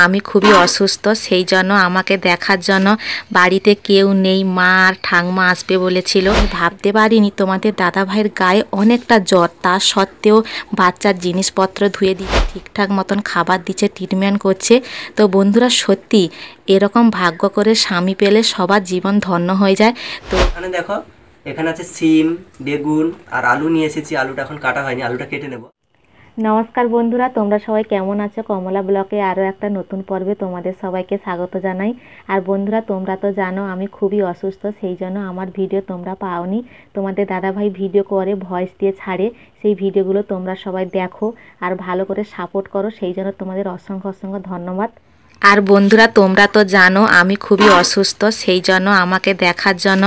আমি খুবই অসুস্থ, সেই জন্য আমাকে দেখার জন্য বাড়িতে কেউ নেই, মা আর ঠাংমা আসবে বলেছিল। ভাবতে পারিনি তোমাদের দাদা ভাইয়ের গায়ে অনেকটা জ্বর, তা সত্ত্বেও বাচ্চার জিনিসপত্র ধুয়ে দিচ্ছে, ঠিকঠাক মতন খাবার দিচ্ছে, ট্রিটমেন্ট করছে। তো বন্ধুরা সত্যি এরকম ভাগ্য করে স্বামী পেলে সবার জীবন ধন্য হয়ে যায়। তো এখানে দেখো, এখানে আছে সিম, বেগুন আর আলু নিয়ে এসেছি। আলুটা এখন কাটা হয়নি, আলুটা কেটে নেব। নমস্কার বন্ধুরা, তোমরা সবাই কেমন আছো? কমলা ব্লকে আরও একটা নতুন পর্বে তোমাদের সবাইকে স্বাগত জানাই। আর বন্ধুরা তোমরা তো জানো আমি খুবই অসুস্থ, সেই জন্য আমার ভিডিও তোমরা পাওনি। তোমাদের দাদাভাই ভিডিও করে ভয়েস দিয়ে ছাড়ে, সেই ভিডিওগুলো তোমরা সবাই দেখো আর ভালো করে সাপোর্ট করো, সেই জন্য তোমাদের অসংখ্য অসংখ্য ধন্যবাদ। আর বন্ধুরা তোমরা তো জানো আমি খুবই অসুস্থ, সেই জন্য আমাকে দেখার জন্য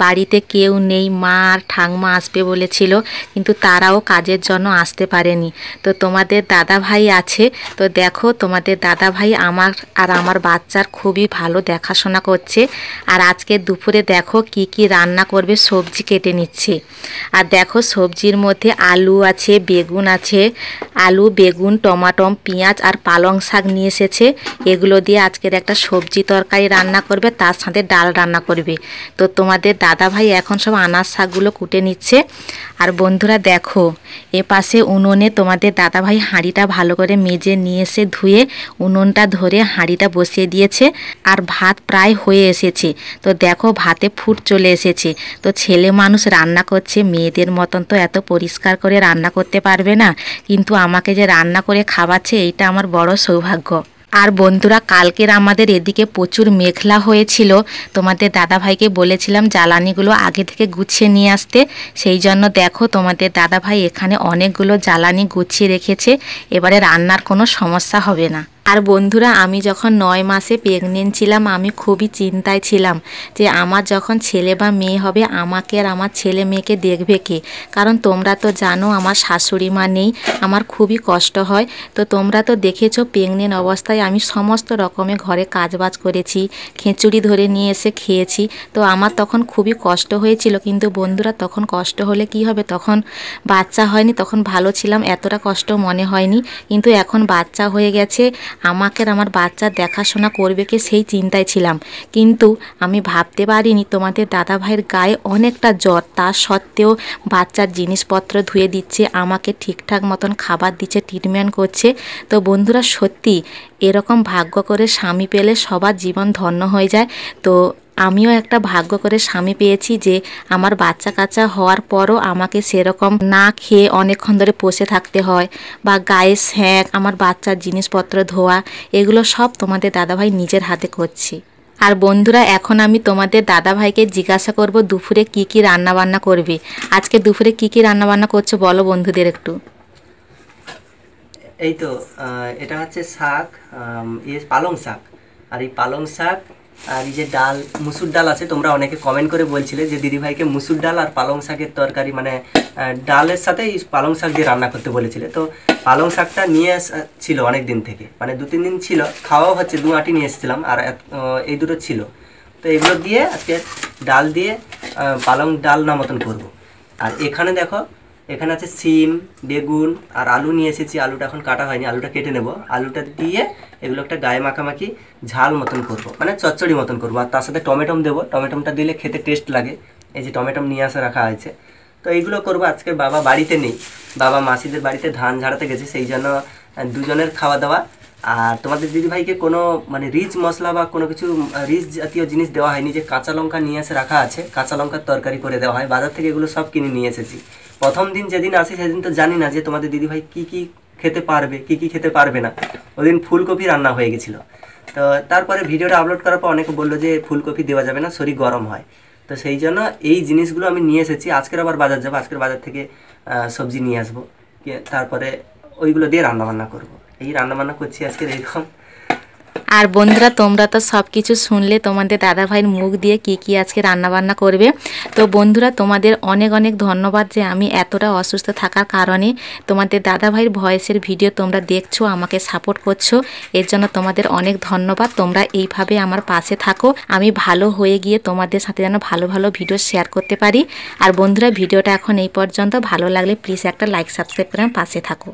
বাড়িতে কেউ নেই, মা আর ঠাংমা আসবে বলেছিল, কিন্তু তারাও কাজের জন্য আসতে পারেনি। তো তোমাদের দাদা ভাই আছে, তো দেখো তোমাদের দাদা ভাই আমার আর আমার বাচ্চার খুবই ভালো দেখাশোনা করছে। আর আজকে দুপুরে দেখো কি কি রান্না করবে, সবজি কেটে নিচ্ছে। আর দেখো সবজির মধ্যে আলু আছে, বেগুন আছে, আলু বেগুন টমাটো পেঁয়াজ আর পালং শাক নিয়ে এসেছে। এগুলো দিয়ে আজকের একটা সবজি তরকারি রান্না করবে, তার সাথে ডাল রান্না করবে। তো তোমাদের দাদা ভাই এখন সব আনাজ শাকগুলো কুটে নিচ্ছে। আর বন্ধুরা দেখো এ পাশে উনুনে তোমাদের দাদা ভাই হাঁড়িটা ভালো করে মেজে নিয়ে এসে ধুয়ে উনুনটা ধরে হাঁড়িটা বসিয়ে দিয়েছে। আর ভাত প্রায় হয়ে এসেছে, তো দেখো ভাতে ফুট চলে এসেছে। তো ছেলে মানুষ রান্না করছে, মেয়েদের মতন তো এত পরিষ্কার করে রান্না করতে পারবে না, কিন্তু আমাকে যে রান্না করে খাওয়াচ্ছে এইটা আমার বড় সৌভাগ্য। আর বন্ধুরা কালকের আমাদের এদিকে প্রচুর মেঘলা হয়েছিল, তোমাদের দাদাভাইকে বলেছিলাম জ্বালানিগুলো আগে থেকে গুছিয়ে নিয়ে আসতে, সেই জন্য দেখো তোমাদের দাদাভাই এখানে অনেকগুলো জ্বালানি গুছিয়ে রেখেছে, এবারে রান্নার কোনো সমস্যা হবে না। আর বন্ধুরা আমি যখন 9 মাসে প্রেগনেন্ট ছিলাম আমি খুবই চিন্তায় ছিলাম যে আমার যখন ছেলে বা মেয়ে হবে আমাকে আর আমার ছেলে মেয়েকে দেখবে কে, কারণ তোমরা তো জানো আমার শাশুড়ি মা নেই, আমার খুবই কষ্ট হয়। তো তোমরা তো দেখেছো প্রেগনেন্ট অবস্থায় আমি সমস্ত রকমের ঘরে কাজবাজ করেছি, খিচুড়ি ধরে নিয়ে এসে খেয়েছি। তো আমার তখন খুবই কষ্ট হয়েছিল, কিন্তু বন্ধুরা তখন কষ্ট হলে কি হবে, তখন বাচ্চা হয়নি, তখন ভালো ছিলাম, এতটা কষ্ট মনে হয়নি। কিন্তু এখন বাচ্চা হয়ে গেছে, আমাকে আর আমার বাচ্চার দেখাশোনা করবে কে সেই চিন্তায় ছিলাম। কিন্তু আমি ভাবতে পারিনি তোমাদের দাদা ভাইয়ের গায়ে অনেকটা জ্বর, তা সত্ত্বেও বাচ্চার জিনিসপত্র ধুয়ে দিচ্ছে, আমাকে ঠিকঠাক মতন খাবার দিচ্ছে, ট্রিটমেন্ট করছে। তো বন্ধুরা সত্যি এরকম ভাগ্য করে স্বামী পেলে সবার জীবন ধন্য হয়ে যায়। তো আমিও একটা ভাগ্য করে স্বামী পেয়েছি যে আমার বাচ্চা কাচ্চা হওয়ার পরও আমাকে সেরকম না খেয়ে অনেকক্ষণ ধরে বসে থাকতে হয়, বা গায়ে স্যাঁক, আমার বাচ্চার জিনিসপত্র ধোয়া, এগুলো সব তোমাদের দাদাভাই নিজের হাতে করছি। আর বন্ধুরা এখন আমি তোমাদের দাদাভাইকে জিজ্ঞাসা করব দুপুরে কি কি রান্না বান্না করবে। আজকে দুপুরে কি কি রান্না বান্না করছো বলো বন্ধুদের একটু। এই তো এটা হচ্ছে শাক, পালং শাক। আর এই পালং শাক আর এই যে ডাল, মুসুর ডাল আছে। তোমরা অনেকে কমেন্ট করে বলছিলে যে দিদিভাইকে মুসুর ডাল আর পালং শাকের তরকারি, মানে ডালের সাথে এই পালং শাক দিয়ে রান্না করতে বলেছিলে। তো পালং শাকটা নিয়ে ছিল অনেক দিন থেকে, মানে 2-3 দিন ছিল, খাওয়াও হচ্ছে, 2 আঁটি নিয়ে এসেছিলাম, আর এই দুটো ছিল। তো এগুলো দিয়ে আজকে ডাল দিয়ে পালং ডাল না মতন করবো। আর এখানে দেখো, এখানে আছে সিম, বেগুন আর আলু নিয়ে এসেছি। আলুটা এখন কাটা হয়নি, আলুটা কেটে নেব। আলুটা দিয়ে এগুলো একটা গায়ে মাখামাখি ঝাল মতন করব, মানে চচ্চড়ি মতন করবো। আর তার সাথে টমেটোম দেবো, টমেটোমটা দিলে খেতে টেস্ট লাগে। এই যে টমেটোম নিয়ে আসা রাখা হয়েছে, তো এইগুলো করবো। আজকে বাবা বাড়িতে নেই, বাবা মাসিদের বাড়িতে ধান ঝাড়াতে গেছে, সেই জন্য দুজনের খাওয়া দাওয়া। আর তোমাদের দিদিভাইকে কোনো মানে রিচ মশলা বা কোনো কিছু রিচ জাতীয় জিনিস দেওয়া হয়নি। যে কাঁচা লঙ্কা নিয়ে এসে রাখা আছে, কাঁচা লঙ্কার তরকারি করে দেওয়া হয়, বাজার থেকে এগুলো সব কিনে নিয়ে এসেছি। প্রথম দিন যেদিন আসি সেদিন তো জানি না যে তোমাদের দিদিভাই কি কি খেতে পারবে, কি কি খেতে পারবে না। ওদিন ফুলকপি রান্না হয়ে গেছিলো। তো তারপরে ভিডিওটা আপলোড করার পর অনেকে বললো যে ফুলকপি দেওয়া যাবে না, শরীর গরম হয়। তো সেই জন্য এই জিনিসগুলো আমি নিয়ে এসেছি। আজকের আবার বাজার যাবো, আজকের বাজার থেকে সবজি নিয়ে আসবো, তারপরে ওইগুলো দিয়ে রান্নাবান্না করবো। এই রান্নাবান্না করছি আজকে এরকম। আর বন্ধুরা তোমরা তো সব কিছু শুনলে তোমাদের দাদাভাইয়ের মুখ দিয়ে কি কি আজকে রান্নাবান্না করবে। তো বন্ধুরা তোমাদের অনেক অনেক ধন্যবাদ যে আমি এতটা অসুস্থ থাকার কারণে তোমাদের দাদাভাইয়ের ভয়েসের ভিডিও তোমরা দেখছো, আমাকে সাপোর্ট করছো, এর জন্য তোমাদের অনেক ধন্যবাদ। তোমরা এইভাবে আমার পাশে থাকো, আমি ভালো হয়ে গিয়ে তোমাদের সাথে যেন ভালো ভালো ভিডিও শেয়ার করতে পারি। আর বন্ধুরা ভিডিওটা এখন এই পর্যন্ত, ভালো লাগলে প্লিজ একটা লাইক সাবস্ক্রাইব করে আমার পাশে থাকো।